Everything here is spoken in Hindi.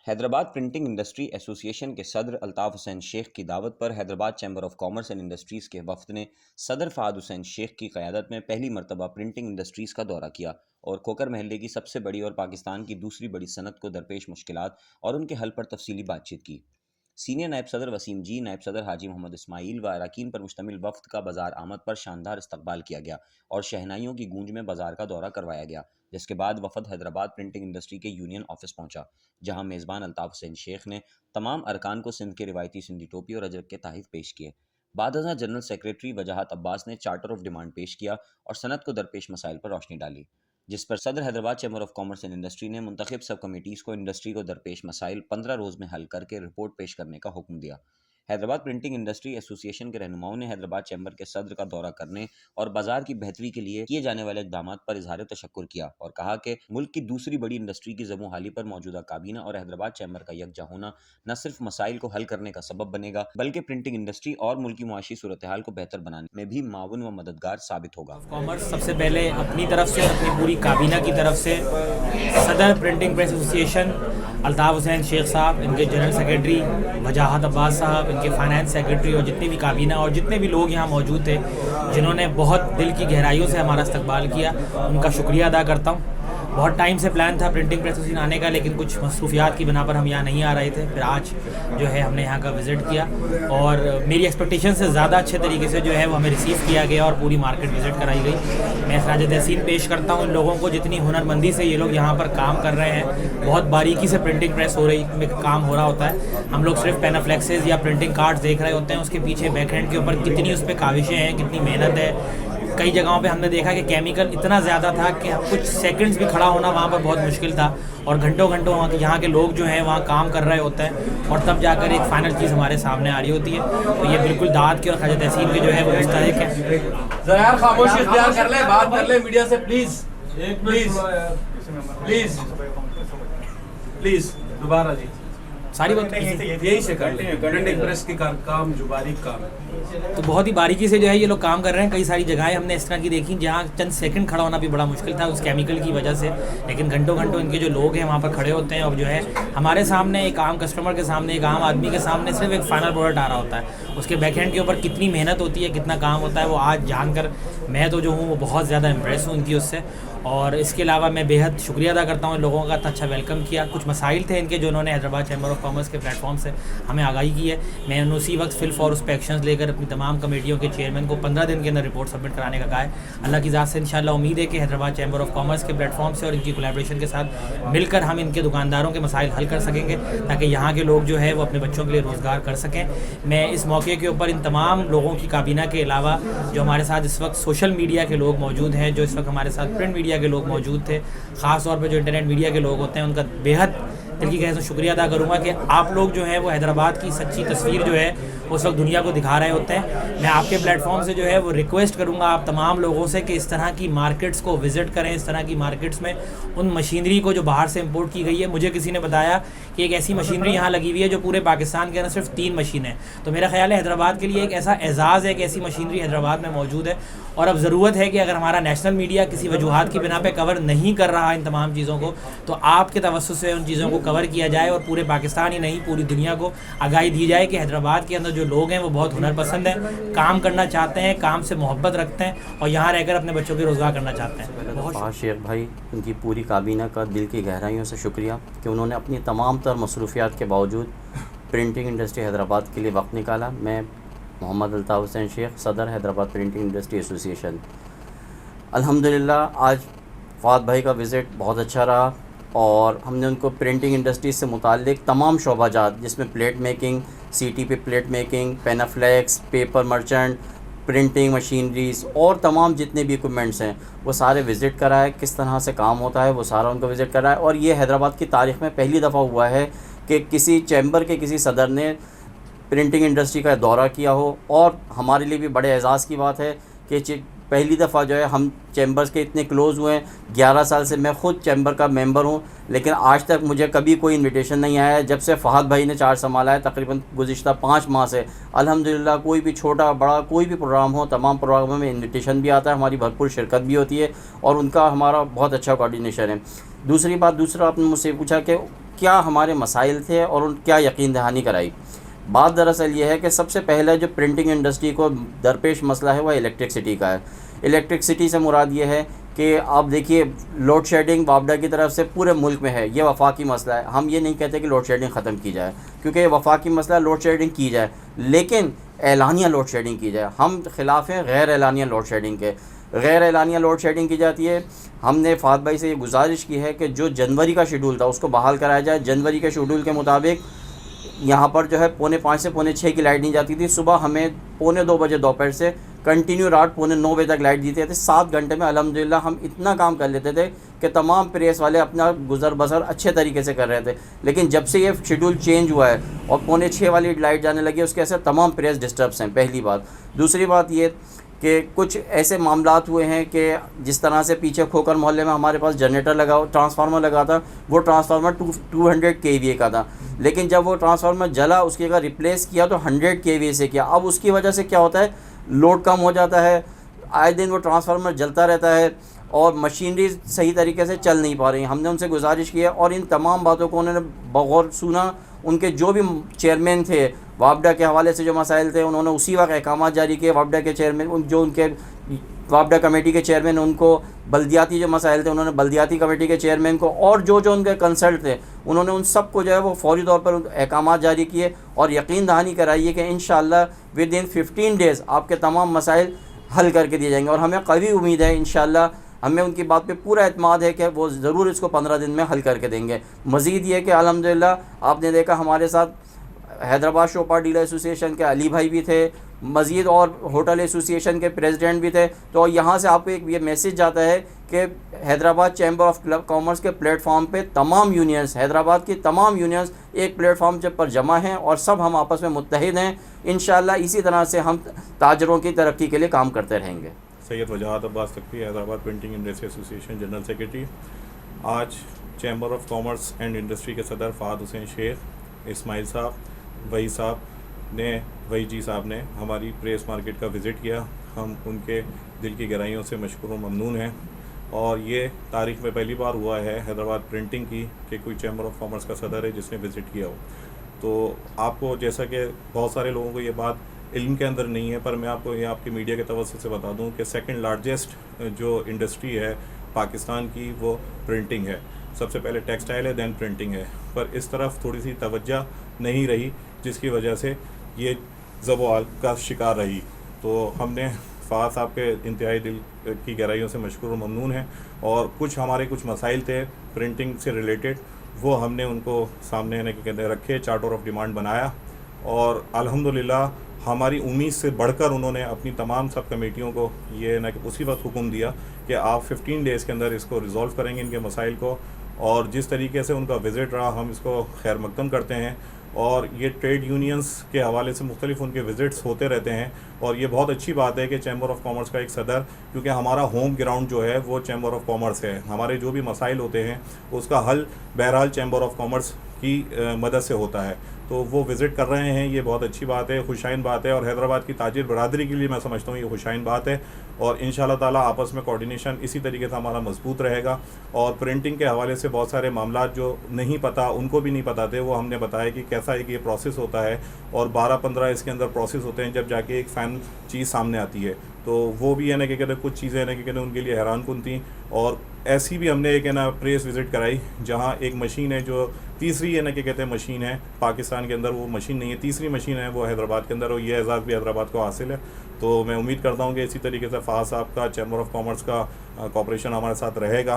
हैदराबाद प्रिंटिंग इंडस्ट्री एसोसिएशन के सदर अल्ताफ़ हुसैन शेख की दावत पर Hyderabad chamber of commerce and industries के वफ़द ने सदर फ़ाहद हुसैन शेख की क़यादत में पहली मरतबा प्रिंटिंग इंडस्ट्रीज़ का दौरा किया और खोकर महल्ले की सबसे बड़ी और पाकिस्तान की दूसरी बड़ी सनत को दरपेश मुश्किलात और उनके हल पर तफसीली बातचीत की। सीनियर नायब सदर वसीम जी, नायब सदर हाजी मोहम्मद इस्माइल व अरकान पर मुश्तमिल वफ़द का बाज़ार आमद पर शानदार इस्तकबाल किया गया और शहनाइयों की गूंज में बाज़ार का दौरा करवाया गया, जिसके बाद वफ़द हैदराबाद प्रिंटिंग इंडस्ट्री के यूनियन ऑफिस पहुंचा, जहां मेज़बान अल्ताफ़ हुसैन शेख ने तमाम अरकान को सिंध के रिवायती सिंधी टोपी और अजरक के तोहफ़े पेश किए। बाद जनरल सेक्रेटरी वजाहत अब्बास ने चार्टर ऑफ डिमांड पेश किया और सनत को दरपेश मसाइल पर रोशनी डाली, जिस पर सदर Hyderabad chamber of commerce and industry ने मुंतखब सब कमेटीज़ को इंडस्ट्री को दरपेश मसाइल 15 रोज़ में हल करके रिपोर्ट पेश करने का हुक्म दिया। हैदराबाद प्रिंटिंग इंडस्ट्री एसोसिएशन के रहनुमाओं ने हैदराबाद चैम्बर के सदर का दौरा करने और बाजार की बेहतरी के लिए किए जाने वाले इक़दामात पर इजहार तशक्कुर किया और कहा कि मुल्क की दूसरी बड़ी इंडस्ट्री की ज़बों हाली पर मौजूदा काबीना और हैदराबाद चैम्बर का यकजा होना न सिर्फ मसाइल को हल करने का सबब बनेगा, बल्कि प्रिंटिंग इंडस्ट्री और मुल्क की मुआशी सूरत हाल को बेहतर बनाने में भी मावन व मददगार साबित होगा। कॉमर्स सबसे पहले अपनी तरफ से और अपनी पूरी काबीना की तरफ से सदर printing press association Altaf Hussain Shaikh साहब, इनके जनरल सेक्रेटरी वजाहत अब्बास साहब, इनके फाइनेंस सेक्रेटरी और जितने भी काबीना और जितने भी लोग यहाँ मौजूद थे जिन्होंने बहुत दिल की गहराइयों से हमारा इस्तकबाल किया, उनका शुक्रिया अदा करता हूँ। बहुत टाइम से प्लान था प्रिंटिंग प्रेस एसोसिएशन आने का, लेकिन कुछ मसरूफियात की बिना पर हम यहाँ नहीं आ रहे थे। फिर आज जो है हमने यहाँ का विज़िट किया और मेरी एक्सपेक्टेशन से ज़्यादा अच्छे तरीके से जो है वो हमें रिसीव किया गया और पूरी मार्केट विज़िट कराई गई। मैं खराज तहसीन पेश करता हूँ इन लोगों को, जितनी हुनरमंदी से ये लोग यहाँ पर काम कर रहे हैं। बहुत बारीकी से प्रिंटिंग प्रेस हो रही में काम हो रहा होता है। हम लोग सिर्फ पेनाफ्लेक्सेस या प्रिंटिंग कार्ड्स देख रहे होते हैं, उसके पीछे बैकहैंड के ऊपर कितनी उस पर काविशें हैं, कितनी मेहनत है। कई जगहों पे हमने देखा कि केमिकल इतना ज़्यादा था कि कुछ सेकंड्स भी खड़ा होना वहाँ पर बहुत मुश्किल था और घंटों घंटों वहाँ के यहाँ के लोग जो हैं वहाँ काम कर रहे होते हैं और तब जाकर एक फ़ाइनल चीज़ हमारे सामने आ रही होती है। तो ये बिल्कुल दाद की और खराज तहसीन की जो है वो मुस्तहिक है। जरा यार खामोशी इख्तियार कर ले, बात कर ले मीडिया से, प्लीज प्लीज प्लीज प्लीज दोबारा जी सारी बात यही से कर ले। प्रिंटिंग प्रेस की काम जो बारीक काम है, तो बहुत ही बारीकी से जो है ये लोग काम कर रहे हैं। कई सारी जगहें हमने इस तरह की देखी जहाँ चंद सेकंड खड़ा होना भी बड़ा मुश्किल था उस केमिकल की वजह से, लेकिन घंटों घंटों इनके जो लोग हैं वहाँ पर खड़े होते हैं और जो है हमारे सामने एक आम कस्टमर के सामने, एक आम आदमी के सामने सिर्फ एक फाइनल प्रोडक्ट आ रहा होता है। उसके बैकहैंड के ऊपर कितनी मेहनत होती है, कितना काम होता है, वो आज जानकर मैं तो जो हूँ वो बहुत ज़्यादा इम्प्रेस हूँ उनकी उससे। और इसके अलावा मैं बेहद शुक्रिया अदा करता हूँ इन लोगों का, इतना अच्छा वेलकम किया। कुछ मसाइल थे इनके जो उन्होंने हैदराबाद चैम्बर ऑफ कॉमर्स के प्लेटफॉर्म से हमें आगाही की है। मैंने उसी वक्त फिल फॉर उस पर एक्शन लेकर अपनी तमाम कमेटियों के चेयरमैन को 15 दिन के अंदर रिपोर्ट सबमिट कराने का कहा है। अल्लाह की ज़ात से इंशाल्लाह उम्मीद है कि हैदराबाद चैम्बर ऑफ कॉमर्स के प्लेटफॉर्म से और इनकी कोलैबोरेशन के साथ मिलकर हम इनके दुकानदारों के मसाइल हल कर सकेंगे ताकि यहाँ के लोग जो है वो अपने बच्चों के लिए रोज़गार कर सकें। मैं इस मौके के ऊपर इन तमाम लोगों की काबीना के अलावा जो हमारे साथ इस वक्त सोशल मीडिया के लोग मौजूद हैं, जो इस वक्त हमारे साथ प्रिंट मीडिया के लोग मौजूद थे, ख़ास तौर पे जो इंटरनेट मीडिया के लोग होते हैं, उनका बेहद दिल की गहराई से शुक्रिया अदा करूँगा कि आप लोग जो है वो हैदराबाद की सच्ची तस्वीर जो है उस वक्त दुनिया को दिखा रहे होते हैं। मैं आपके प्लेटफॉर्म से जो है वो रिक्वेस्ट करूँगा आप तमाम लोगों से कि इस तरह की मार्केट्स को विज़िट करें। इस तरह की मार्केट्स में उन मशीनरी को जो बाहर से इंपोर्ट की गई है, मुझे किसी ने बताया कि एक ऐसी मशीनरी यहाँ लगी हुई है जो पूरे पाकिस्तान के अंदर सिर्फ 3 मशीनें हैं। तो मेरा ख्याल है हैदराबाद के लिए एक ऐसा एजाज़ है कि ऐसी मशीनरी हैदराबाद में मौजूद है और अब ज़रूरत है कि अगर हमारा नेशनल मीडिया किसी वजूहात की बिना पे कवर नहीं कर रहा इन तमाम चीज़ों को, तो आपके तवस्सुस से उन चीज़ों को कवर किया जाए और पूरे पाकिस्तान ही नहीं पूरी दुनिया को आगाही दी जाए कि हैदराबाद के अंदर जो लोग हैं वो बहुत हुनर पसंद हैं, काम करना चाहते हैं, काम से मोहब्बत रखते हैं और यहाँ रहकर अपने बच्चों के रोज़गार करना चाहते हैं। बहुत शेख भाई, उनकी पूरी काबीना का दिल की गहराइयों से शुक्रिया कि उन्होंने अपनी तमाम तर मसरूफियात के बावजूद प्रिंटिंग इंडस्ट्री हैदराबाद के लिए वक्त निकाला। मैं मोहम्मद अल्ताफ़ हुसैन शेख, सदर हैदराबाद प्रिंटिंग इंडस्ट्री एसोसिएशन। अल्हम्दुलिल्लाह आज फ़ाहद भाई का विज़िट बहुत अच्छा रहा और हमने उनको प्रिंटिंग इंडस्ट्री से मुताल्लिक़ तमाम शोबाजात जिसमें प्लेट मेकिंग, सीटी पे plate making, Panaflex, paper merchant, printing machineries और तमाम जितने भी इक्विपमेंट्स हैं वो सारे विज़िट कराए, किस तरह से काम होता है वो सारा उनको विज़िट कराए। और ये हैदराबाद की तारीख़ में पहली दफ़ा हुआ है कि किसी चैम्बर के किसी सदर ने प्रिंटिंग इंडस्ट्री का दौरा किया हो और हमारे लिए भी बड़े एजाज़ की बात है कि पहली दफ़ा जो है हम चैम्बर्स के इतने क्लोज़ हुए हैं। 11 साल से मैं ख़ुद चैम्बर का मेंबर हूं, लेकिन आज तक मुझे कभी कोई इनविटेशन नहीं आया है। जब से फ़ाहद भाई ने चार्ज संभाला है तकरीबन गुज़िश्ता 5 माह से अल्हम्दुलिल्लाह कोई भी छोटा बड़ा कोई भी प्रोग्राम हो, तमाम प्रोग्रामों में इन्विटेशन भी आता है, हमारी भरपूर शिरकत भी होती है और उनका हमारा बहुत अच्छा कोऑर्डिनेशन है। दूसरा आपने मुझसे पूछा कि क्या हमारे मसाइल थे और उन क्या यकीन दहानी कराई। बात दरअसल ये है कि सबसे पहले जो प्रिंटिंग इंडस्ट्री को दरपेश मसला है वह इलेक्ट्रिसिटी का है। इलेक्ट्रिसिटी से मुराद ये है कि आप देखिए लोड शेडिंग वापडा की तरफ से पूरे मुल्क में है, ये वफाकी मसला है। हम ये नहीं कहते कि लोड शेडिंग ख़त्म की जाए, क्योंकि ये वफाकी मसला, लोड शेडिंग की जाए लेकिन एलानिया लोड शेडिंग की जाए। हम ख़िलाफ़ हैं गैर एलानिया लोड शेडिंग के। गैर एलानिया लोड शेडिंग की जाती है। हमने फ़ाद भाई से ये गुजारिश की है कि जो जनवरी का शेड्यूल था उसको बहाल कराया जाए। जनवरी के शेड्यूल के मुताबिक यहाँ पर जो है 4:45 से 6:45 की लाइट नहीं जाती थी। सुबह हमें 2:45 बजे दोपहर से कंटिन्यू रात 8:45 बजे तक लाइट देते थे। 7 घंटे में अल्हम्दुलिल्लाह हम इतना काम कर लेते थे कि तमाम प्रेस वाले अपना गुजर बसर अच्छे तरीके से कर रहे थे। लेकिन जब से ये शेड्यूल चेंज हुआ है और 5:45 वाली लाइट जाने लगी, उसके ऐसे तमाम प्रेस डिस्टर्ब्स हैं, पहली बात। दूसरी बात ये कि कुछ ऐसे मामलात हुए हैं कि जिस तरह से पीछे खोकर मोहल्ले में हमारे पास जनरेटर लगा, ट्रांसफार्मर लगा था, वो ट्रांसफार्मर 200 kVA का था, लेकिन जब वो ट्रांसफार्मर जला उसकी अगर रिप्लेस किया तो 100 kVA से किया। अब उसकी वजह से क्या होता है, लोड कम हो जाता है, आए दिन वो ट्रांसफार्मर जलता रहता है और मशीनरी सही तरीके से चल नहीं पा रही। हमने उनसे गुजारिश की है और इन तमाम बातों को उन्होंने बगौर सुना। उनके जो भी चेयरमैन थे वापडा के हवाले से जो मसाइल थे उन्होंने उसी वक्त अहकाम जारी किए। वापडा के चेयरमैन, जो उनके वापडा कमेटी के चेयरमैन, उनको बल्दियाती जो मसाइल थे उन्होंने बल्दियाती कमेटी के चेयरमैन को और जो उनके कंसल्ट थे उन्होंने उन सब को जो है वो फौरी तौर पर अहकाम जारी किए और यकीन दहानी कराइए कि इंशाअल्लाह विद इन 15 डेज़ आपके तमाम मसाइल हल करके दिए जाएंगे। और हमें कवी उम्मीद है इंशाअल्लाह, हमें उनकी बात पे पूरा एतमाद है कि वो ज़रूर इसको 15 दिन में हल करके देंगे। मज़ीद ये कि अल्हम्दुलिल्लाह आपने देखा हमारे साथ हैदराबाद शोपा डीलर एसोसिएशन के अली भाई भी थे, मज़ीद और होटल एसोसिएशन के प्रेसिडेंट भी थे। तो यहाँ से आपको एक ये मैसेज जाता है कि हैदराबाद चैम्बर ऑफ कॉमर्स के प्लेटफॉर्म पे तमाम यूनियंस, हैदराबाद की तमाम यूनियंस एक प्लेटफॉर्म पर जमा हैं और सब हम आपस में मुत्तहिद हैं। इंशाअल्लाह इसी तरह से हम ताजरों की तरक्की के लिए काम करते रहेंगे। Syed Wajahat Abbas Taqvi, Hyderabad printing industry association general secretary. आज chamber of commerce and industry के सदर फ़ाद हुसैन शेख, इस्माइल साहब, वही साहब ने, वही जी साहब ने हमारी प्रेस मार्केट का विज़िट किया। हम उनके दिल की गहराइयों से मशकूर व ममनून हैं और ये तारीख़ में पहली बार हुआ है हैदराबाद प्रिंटिंग की कि कोई चैम्बर ऑफ कॉमर्स का सदर है जिसने विज़िट किया हो। तो आपको जैसा कि बहुत सारे लोगों को ये बात इल्म के अंदर नहीं है, पर मैं आपको ये आपकी मीडिया के तवज्जुह से बता दूं कि सेकंड लार्जेस्ट जो इंडस्ट्री है पाकिस्तान की वो प्रिंटिंग है। सबसे पहले टेक्सटाइल है, दैन प्रिंटिंग है, पर इस तरफ थोड़ी सी तवज्जो नहीं रही जिसकी वजह से ये ज़वाल का शिकार रही। तो हमने फ़ाद साहब के इंतहाई दिल की गहराइयों से मशकूर व ममनून हैं और कुछ मसाइल थे प्रिंटिंग से रिलेटेड, वो हमने उनको सामने रखे, चार्टर ऑफ डिमांड बनाया और अल्हम्दुलिल्लाह हमारी उम्मीद से बढ़कर उन्होंने अपनी तमाम सब कमेटियों को ये न उसी वक्त हुक्म दिया कि आप 15 डेज़ के अंदर इसको रिज़ॉल्व करेंगे इनके मसाइल को। और जिस तरीके से उनका विज़िट रहा हम इसको खैर मकदम करते हैं और ये ट्रेड यूनियंस के हवाले से मुख्तलिफ उनके विज़िट्स होते रहते हैं और ये बहुत अच्छी बात है कि चैम्बर ऑफ कॉमर्स का एक सदर, क्योंकि हमारा होम ग्राउंड जो है वो चैम्बर ऑफ कॉमर्स है। हमारे जो भी मसाइल होते हैं उसका हल बहरहाल चैम्बर ऑफ कॉमर्स की मदद से होता है। तो वो विज़िट कर रहे हैं, ये बहुत अच्छी बात है, खुशाइन बात है और हैदराबाद की ताजिर बरादरी के लिए मैं समझता हूँ ये खुशाइन बात है। और इंशाअल्लाह ताला आपस में कोऑर्डिनेशन इसी तरीके से हमारा मजबूत रहेगा। और प्रिंटिंग के हवाले से बहुत सारे मामला जो नहीं पता, उनको भी नहीं पता थे, वो हमने बताया कि कैसा एक ये प्रोसेस होता है और 12-15 इसके अंदर प्रोसेस होते हैं जब जाके एक फ़ैन चीज़ सामने आती है। तो वो भी है ना कि कहते कुछ चीज़ें हैं ना कि कहते उनके लिए हैरान कुन थी। और ऐसी भी हमने एक है ना प्रेस विज़िट कराई जहाँ एक मशीन है जो तीसरी है ना कि कहते हैं मशीन है पाकिस्तान के अंदर, वो मशीन नहीं है, तीसरी मशीन है वो हैदराबाद के अंदर, और ये एजाज़ भी हैदराबाद को हासिल है। तो मैं उम्मीद करता हूँ कि इसी तरीके से फ़ाद साहब का चैम्बर ऑफ कॉमर्स का कॉपरेशन हमारे साथ रहेगा